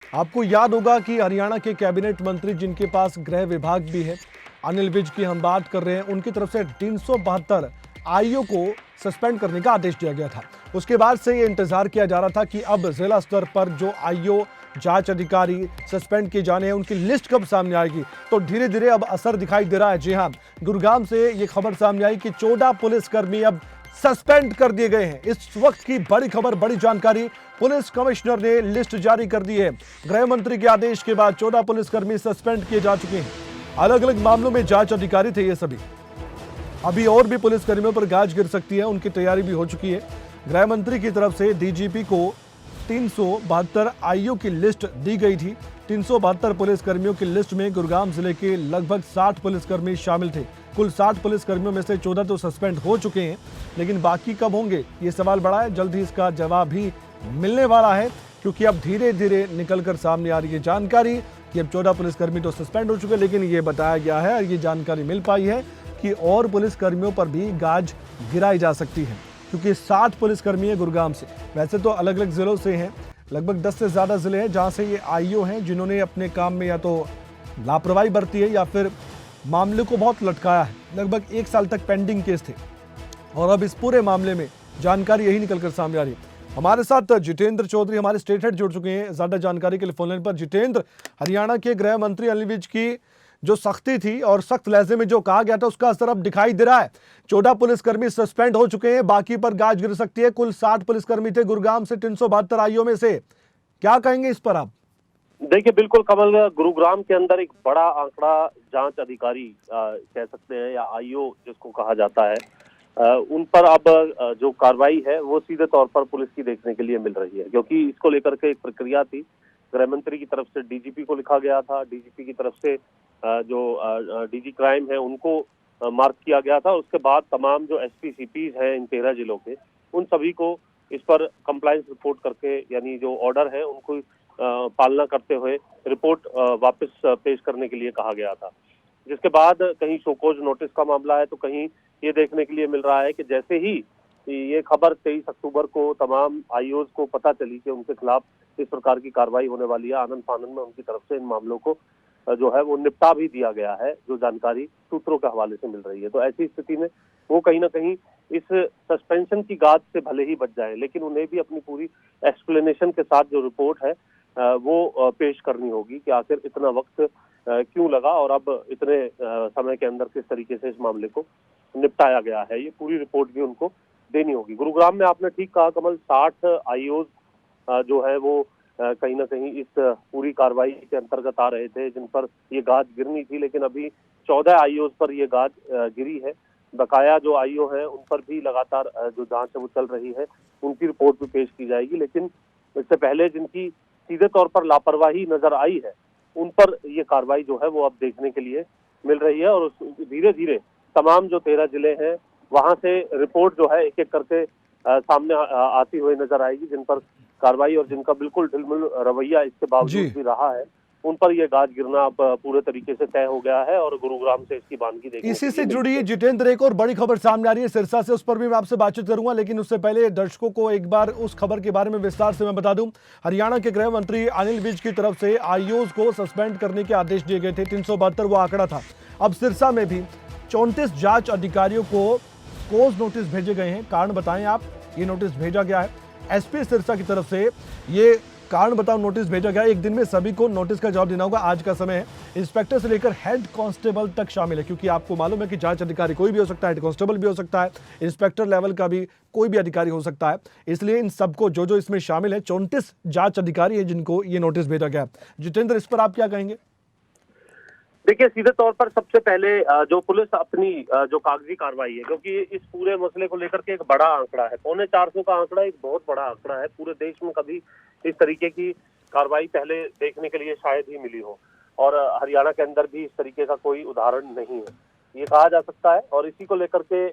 आपको याद होगा कि हरियाणा के कैबिनेट मंत्री जिनके पास गृह विभाग भी है, अनिल विज की हम बात कर रहे हैं, उनकी तरफ से 372 आईओ को सस्पेंड करने का आदेश दिया गया था। उसके बाद से ये इंतजार किया जा रहा था कि अब जिला स्तर पर जो आईओ जांच अधिकारी सस्पेंड किए जाने हैं उनकी लिस्ट कब सामने आएगी। तो धीरे धीरे अब असर दिखाई दे रहा है। जी हां, गुरुग्राम से ये खबर सामने आई कि 14 पुलिसकर्मी अब सस्पेंड कर दिए गए हैं। इस वक्त की बड़ी खबर, बड़ी जानकारी, पुलिस कमिश्नर ने लिस्ट जारी कर दी है। गृह मंत्री के आदेश के बाद 14 पुलिसकर्मी सस्पेंड किए जा चुके हैं। अलग अलग मामलों में जांच अधिकारी थे ये सभी। अभी और भी पुलिसकर्मियों पर गाज गिर सकती है, उनकी तैयारी भी हो चुकी है। गृह मंत्री की तरफ से डीजीपी को 372 आईओ की लिस्ट दी गई थी। 372 पुलिसकर्मियों की लिस्ट में गुरुग्राम जिले के लगभग 60 पुलिसकर्मी शामिल थे। कुल 60 पुलिसकर्मियों में से 14 तो सस्पेंड हो चुके हैं, लेकिन बाकी कब होंगे ये सवाल बड़ा है। जल्द ही इसका जवाब भी मिलने वाला है, क्योंकि अब धीरे धीरे निकलकर सामने आ रही है जानकारी कि अब 14 पुलिसकर्मी तो सस्पेंड हो चुके हैं, लेकिन ये बताया गया है और ये जानकारी मिल पाई है कि और पुलिसकर्मियों पर भी गाज गिराई जा सकती है, क्योंकि 60 पुलिसकर्मी है गुरुग्राम से। वैसे तो अलग अलग जिलों से हैं, लगभग 10 से ज्यादा जिले हैं जहां से ये आईओ हैं जिन्होंने अपने काम में या तो लापरवाही बरती है या फिर मामले को बहुत लटकाया है। लगभग 1 साल तक पेंडिंग केस थे और अब इस पूरे मामले में जानकारी यही निकलकर सामने आ रही है। हमारे साथ जितेंद्र चौधरी हमारे स्टेट हेड जुड़ चुके हैं ज्यादा जानकारी के लिए फोन लाइन पर। जितेंद्र, हरियाणा के गृह मंत्री अनिल विज की जो सख्ती थी और सख्त लहजे में जो कहा गया था उसका असर अब दिखाई दे रहा है। 14 पुलिसकर्मी सस्पेंड हो चुके हैं, बाकी पर गाज गिर सकती है। कुल 60 पुलिसकर्मी थे गुरुग्राम से 372 आईओ में से। क्या कहेंगे इस पर आप? देखिए, बिल्कुल कमल, गुरुग्राम के अंदर एक बड़ा आंकड़ा जांच अधिकारी कह सकते हैं या आईओ जिसको कहा जाता है, उन पर अब जो कार्रवाई है वो सीधे तौर पर पुलिस की देखने के लिए मिल रही है, क्योंकि इसको लेकर के एक प्रक्रिया थी। गृह मंत्री की तरफ से डीजीपी को लिखा गया था, डीजीपी की तरफ से जो डीजी क्राइम है उनको मार्क किया गया था। उसके बाद तमाम जो एसपी सीपीज हैं इन 13 जिलों के, उन सभी को इस पर कंप्लायंस रिपोर्ट करके, यानी जो ऑर्डर है उनको पालना करते हुए रिपोर्ट वापस पेश करने के लिए कहा गया था। जिसके बाद कहीं शोकॉज नोटिस का मामला है, तो कहीं ये देखने के लिए मिल रहा है कि जैसे ही ये खबर 23 अक्टूबर को तमाम आईओज को पता चली कि उनके खिलाफ इस प्रकार की कार्रवाई होने वाली है, आनंद फानंद में उनकी तरफ से इन मामलों को जो है वो निपटा भी दिया गया है, जो जानकारी सूत्रों के हवाले से मिल रही है। तो ऐसी स्थिति में वो कहीं ना कहीं इस सस्पेंशन की गाज से भले ही बच जाए, लेकिन उन्हें भी अपनी पूरी एक्सप्लेनेशन के साथ जो रिपोर्ट है वो पेश करनी होगी कि आखिर इतना वक्त क्यों लगा और अब इतने समय के अंदर किस तरीके से इस मामले को निपटाया गया है। ये पूरी रिपोर्ट भी उनको देनी होगी। गुरुग्राम में आपने ठीक कहा कमल, 60 आईओज जो है वो कहीं ना कहीं इस पूरी कार्रवाई के अंतर्गत आ रहे थे, जिन पर ये गाज गिरनी थी, लेकिन अभी 14 आईओज पर ये गाज गिरी है। बकाया जो आईओ है उन पर भी लगातार जो जांच है वो चल रही है, उनकी रिपोर्ट भी पेश की जाएगी। लेकिन इससे पहले जिनकी सीधे तौर पर लापरवाही नजर आई है, उन पर ये कार्रवाई जो है वो अब देखने के लिए मिल रही है और धीरे धीरे तमाम जो 13 जिले हैं वहां से रिपोर्ट जो है एक एक करके सामने आती हुई नजर आएगी, जिन पर कार्रवाई और जिनका बिल्कुल ढिलमुल रवैया इसके बावजूद भी रहा है, उन पर यह गाज गिरना अब पूरे तरीके से तय हो गया है और गुरुग्राम से इसकी बानगी देखने इसी से जुड़ी है जितेंद्र, एक और बड़ी खबर सामने आ रही है सिरसा से, उस पर भी मैं आपसे बातचीत करूंगा, लेकिन उससे पहले दर्शकों को एक बार उस खबर के बारे में विस्तार से मैं बता दूं। हरियाणा के गृह मंत्री अनिल विज की तरफ से आईओज को सस्पेंड करने के आदेश दिए गए थे। 372 वो आंकड़ा था। अब सिरसा में भी 34 जांच अधिकारियों को कोर्स नोटिस भेजे गए हैं। कारण बताएं आप, ये नोटिस भेजा गया है एसपी सिरसा की तरफ से। ये कारण बताओ नोटिस भेजा गया, एक दिन में सभी को नोटिस का जवाब देना होगा। आज का समय है, इंस्पेक्टर से लेकर हेड कांस्टेबल तक शामिल है, क्योंकि आपको मालूम है कि जांच अधिकारी कोई भी हो सकता है, हेड कांस्टेबल भी हो सकता है, इंस्पेक्टर लेवल का भी कोई भी अधिकारी हो सकता है। इसलिए इन सबको जो इसमें शामिल है, 34 जांच अधिकारी है जिनको ये नोटिस भेजा गया। जितेंद्र, इस पर आप क्या कहेंगे? देखिए, सीधे तौर पर सबसे पहले जो पुलिस अपनी जो कागजी कार्रवाई है, क्योंकि इस पूरे मसले को लेकर के एक बड़ा आंकड़ा है, 450 का आंकड़ा एक बहुत बड़ा आंकड़ा है। पूरे देश में कभी इस तरीके की कार्रवाई पहले देखने के लिए शायद ही मिली हो और हरियाणा के अंदर भी इस तरीके का कोई उदाहरण नहीं है, ये कहा जा सकता है। और इसी को लेकर के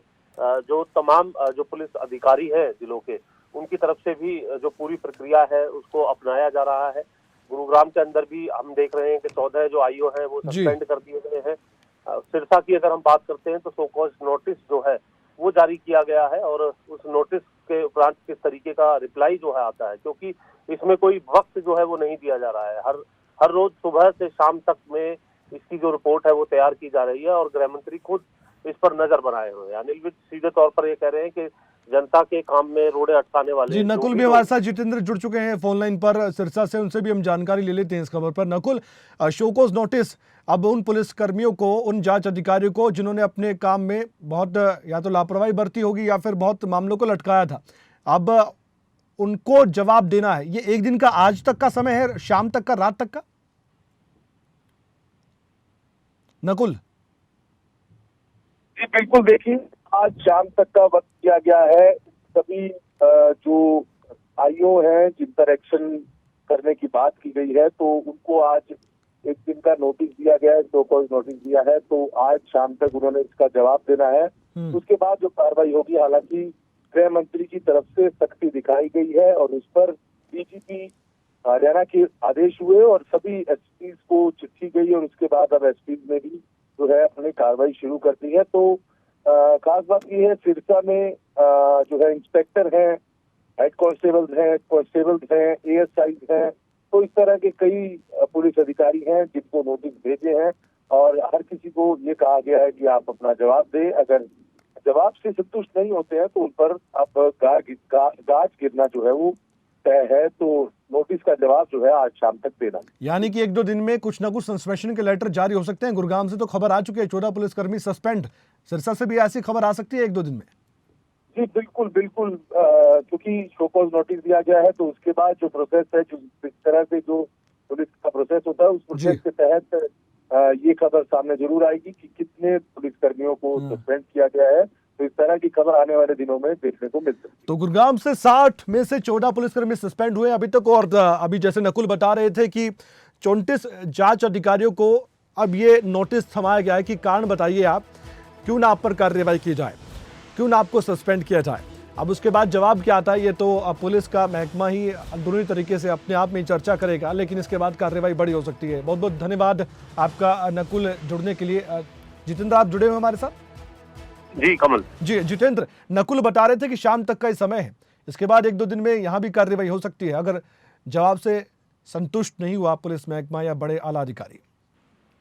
जो तमाम जो पुलिस अधिकारी है जिलों के, उनकी तरफ से भी जो पूरी प्रक्रिया है उसको अपनाया जा रहा है। गुरुग्राम के अंदर भी हम देख रहे हैं कि 14 जो आईओ हैं वो सस्पेंड कर दिए गए हैं। सिरसा की अगर हम बात करते हैं तो सो कॉज नोटिस जो है वो जारी किया गया है और उस नोटिस उसके उपरांत किस तरीके का रिप्लाई जो है आता है, क्योंकि इसमें कोई वक्त जो है वो नहीं दिया जा रहा है। हर रोज सुबह से शाम तक में इसकी जो रिपोर्ट है वो तैयार की जा रही है और गृह मंत्री खुद इस पर नजर बनाए हुए हैं। अनिल विज सीधे तौर पर ये कह रहे हैं कि जनता के काम में रोड़े अटकाने वाले जी, जो नकुल भी भी लोग। हमारे साथ जितेंद्र जुड़ चुके हैं फोन लाइन पर सिरसा से, उनसे भी हम जानकारी ले लेते हैं इस खबर पर। नकुल, शोकॉज नोटिस अब उन पुलिस कर्मियों को, उन जांच अधिकारियों को जिन्होंने अपने काम में बहुत या तो लापरवाही बरती होगी या फिर बहुत मामलों को लटकाया था, अब उनको जवाब देना है। ये एक दिन का, आज तक का समय है, शाम तक का, रात तक का? नकुल जी बिल्कुल, देखिए आज शाम तक का वक्त दिया गया है। सभी जो आईओ हैं जिन पर एक्शन करने की बात की गई है, तो उनको आज एक दिन का नोटिस दिया गया है, शो कॉज नोटिस दिया है। तो आज शाम तक उन्होंने इसका जवाब देना है। उसके बाद जो कार्रवाई होगी, हालांकि गृह मंत्री की तरफ से सख्ती दिखाई गई है और उस पर डीजीपी हरियाणा के आदेश हुए और सभी एसपी को चिट्ठी गई और उसके बाद अब एसपी ने भी जो है अपनी कार्रवाई शुरू कर दी है। तो खास बात ये है, सिरसा में जो है इंस्पेक्टर हैं, हेड कांस्टेबल्स हैं, एएसआई हैं, तो इस तरह के कई पुलिस अधिकारी हैं जिनको नोटिस भेजे हैं और हर किसी को ये कहा गया है कि आप अपना जवाब दें। अगर जवाब से संतुष्ट नहीं होते हैं तो उन पर अब गाज गिरना जो है वो तय है। तो नोटिस का जवाब जो है आज शाम तक देना, यानी कि एक दो दिन में कुछ ना कुछ सस्पेंशन के लेटर जारी हो सकते हैं। गुरुग्राम से तो खबर आ चुकी है, 14 पुलिसकर्मी सस्पेंड। सिरसा से भी ऐसी खबर आ सकती है एक दो दिन में? जी बिल्कुल बिल्कुल, क्योंकि शो कॉज नोटिस दिया गया है तो उसके बाद जो प्रोसेस है, जो इस तरह से जो पुलिस का प्रोसेस होता है, उस प्रोसेस के तहत ये खबर सामने जरूर आएगी कि कितने पुलिसकर्मियों को सस्पेंड किया गया है। तो इस तरह की खबर आने वाले दिनों में देखने को मिल सकती है। तो गुरुग्राम से 60 में से 14 पुलिसकर्मी सस्पेंड हुए अभी तक, और अभी जैसे नकुल बता रहे थे कि 34 जांच अधिकारियों को अब ये नोटिस थमाया गया है कि कारण बताइए आप, क्यों ना आप पर कार्रवाई की जाए, क्यों ना आपको सस्पेंड किया जाए। अब उसके बाद जवाब क्या आता है ये तो अब पुलिस का महकमा ही अंदरूनी तरीके से अपने आप में चर्चा करेगा, लेकिन इसके बाद कार्रवाई बड़ी हो सकती है। बहुत बहुत धन्यवाद आपका नकुल, जुड़ने के लिए। जितेंद्र, आप जुड़े हुए हमारे साथ? जी कमल जी जितेंद्र, नकुल बता रहे थे कि शाम तक का ही समय है, इसके बाद एक दो दिन में यहाँ भी कार्रवाई हो सकती है अगर जवाब से संतुष्ट नहीं हुआ पुलिस महकमा या बड़े आला अधिकारी।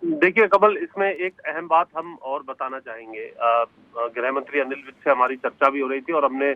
देखिए कमल, इसमें एक अहम बात हम और बताना चाहेंगे। गृह मंत्री अनिल विज से हमारी चर्चा भी हो रही थी और हमने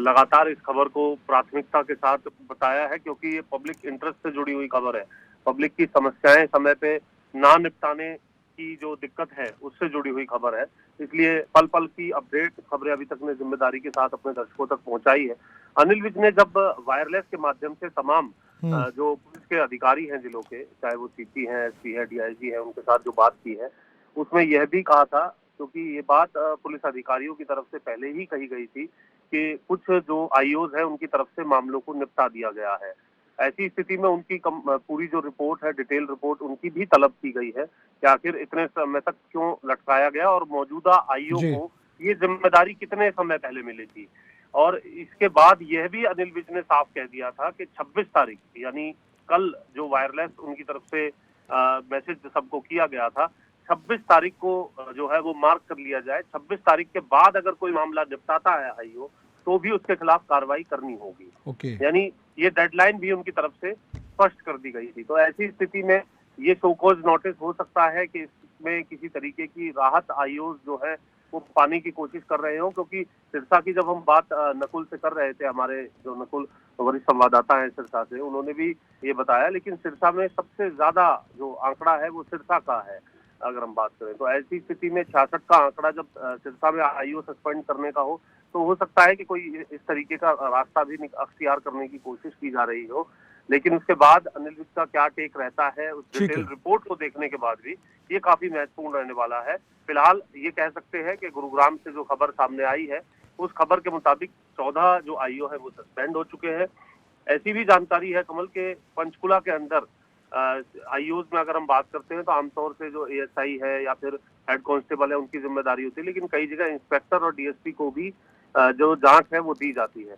लगातार इस खबर को प्राथमिकता के साथ बताया है, क्योंकि ये पब्लिक इंटरेस्ट से जुड़ी हुई खबर है। पब्लिक की समस्याएं समय पे ना निपटाने की जो दिक्कत है उससे जुड़ी हुई खबर है, इसलिए पल पल की अपडेट खबरें अभी तक ने जिम्मेदारी के साथ अपने दर्शकों तक पहुंचाई है। अनिल विज ने जब वायरलेस के माध्यम से तमाम जो पुलिस के अधिकारी हैं जिलों के, चाहे वो सीपी हैं, एसपी है, डीआईजी है, उनके साथ जो बात की है, उसमें यह भी कहा था, क्योंकि ये बात पुलिस अधिकारियों की तरफ से पहले ही कही गई थी कि कुछ जो आईओज है उनकी तरफ से मामलों को निपटा दिया गया है। ऐसी स्थिति में उनकी पूरी जो रिपोर्ट है, डिटेल रिपोर्ट, उनकी भी तलब की गई है कि आखिर इतने समय तक क्यों लटकाया गया और मौजूदा आईओ को ये जिम्मेदारी कितने समय पहले मिली थी। और इसके बाद यह भी अनिल विज ने साफ कह दिया था कि 26 तारीख यानी कल जो वायरलेस उनकी तरफ से मैसेज सबको किया गया था, 26 तारीख को जो है वो मार्क कर लिया जाए। 26 तारीख के बाद अगर कोई मामला निपटाता है आईओ तो भी उसके खिलाफ कार्रवाई करनी होगी। यानी ये डेडलाइन भी उनकी तरफ से स्पष्ट कर दी गई थी। तो ऐसी स्थिति में ये शो कॉज नोटिस हो सकता है कि इसमें किसी तरीके की राहत आईओ जो है वो पाने की कोशिश कर रहे हो, क्योंकि सिरसा की जब हम बात नकुल से कर रहे थे, हमारे जो नकुल वरिष्ठ संवाददाता हैं सिरसा से, उन्होंने भी ये बताया, लेकिन सिरसा में सबसे ज्यादा जो आंकड़ा है वो सिरसा का है अगर हम बात करें। तो ऐसी स्थिति में 66 का आंकड़ा जब सिरसा में आईओ सस्पेंड करने का हो, तो हो सकता है कि कोई इस तरीके का रास्ता भी अख्तियार करने की कोशिश की जा रही हो। लेकिन उसके बाद अनिल विज का क्या टेक रहता है उस डिटेल रिपोर्ट को देखने के बाद भी ये काफी महत्वपूर्ण रहने वाला है। फिलहाल ये कह सकते हैं कि गुरुग्राम से जो खबर सामने आई है उस खबर के मुताबिक 14 जो आईओ है वो सस्पेंड हो चुके हैं। ऐसी भी जानकारी है कमल के पंचकुला के अंदर आईओज में अगर हम बात करते हैं तो आमतौर से जो एएसआई है या फिर हेड कांस्टेबल है उनकी जिम्मेदारी होती है, लेकिन कई जगह इंस्पेक्टर और डीएसपी को भी जो जांच है वो दी जाती है।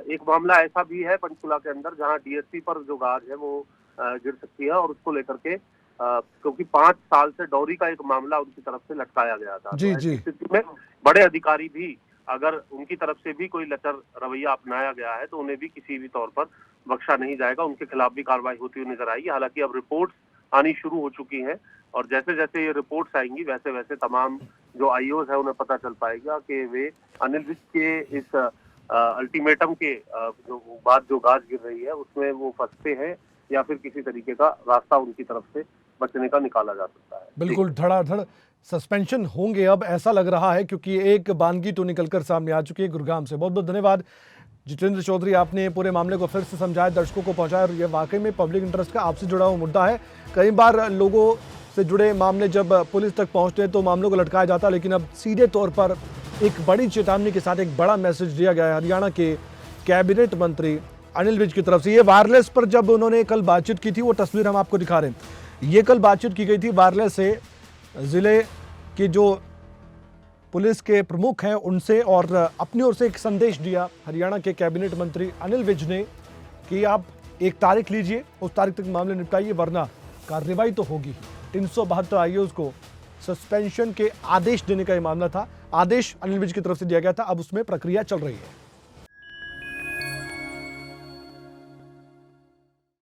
एक मामला ऐसा भी है पंचकुला के अंदर जहां डीएसपी पर जो गाज है वो गिर सकती है और उसको लेकर के क्योंकि 5 साल से डॉरी का एक मामला उनकी तरफ से लटकाया गया था। जी, तो ऐसी स्थिति में बड़े अधिकारी भी अगर उनकी तरफ से भी कोई लचर रवैया अपनाया गया है तो उन्हें भी किसी भी तौर पर बख्शा नहीं जाएगा। उनके खिलाफ भी कार्रवाई होती हुई नजर आएगी। हालांकि अब रिपोर्ट्स आनी शुरू हो चुकी हैं और जैसे जैसे ये रिपोर्ट्स आएंगी वैसे वैसे तमाम जो आईओज है उन्हें पता चल पाएगा कि वे अनिल विज के इस अल्टीमेटम के जो बाद जो गाज गिर रही है उसमें वो फंसते हैं या फिर किसी तरीके का रास्ता उनकी तरफ से बचने का निकाला जा सकता है। बिल्कुल धड़ाधड़ सस्पेंशन होंगे अब ऐसा लग रहा है, क्योंकि एक बानगी तो निकलकर सामने आ चुकी है गुरुग्राम से। बहुत बहुत धन्यवाद जितेंद्र चौधरी, आपने पूरे मामले को फिर से समझाया, दर्शकों को पहुंचाया और ये वाकई में पब्लिक इंटरेस्ट का आपसे जुड़ा हुआ मुद्दा है। कई बार लोगों से जुड़े मामले जब पुलिस तक पहुंचते हैं तो मामलों को लटकाया जाता है, लेकिन अब सीधे तौर पर एक बड़ी चेतावनी के साथ एक बड़ा मैसेज दिया गया है हरियाणा के कैबिनेट मंत्री अनिल विज की तरफ से। ये वायरलेस पर जब उन्होंने कल बातचीत की थी, वो तस्वीर हम आपको दिखा रहे हैं। ये कल बातचीत की गई थी वायरलेस से जिले के जो पुलिस के प्रमुख हैं उनसे, और अपनी ओर से एक संदेश दिया हरियाणा के कैबिनेट मंत्री अनिल विज ने कि आप एक तारीख लीजिए, उस तारीख तक मामले निपटाइए, वरना कार्रवाई तो होगी। 372 आईओज को सस्पेंशन के आदेश देने का ये मामला था। आदेश अनिल विज की तरफ से दिया गया था, अब उसमें प्रक्रिया चल रही है।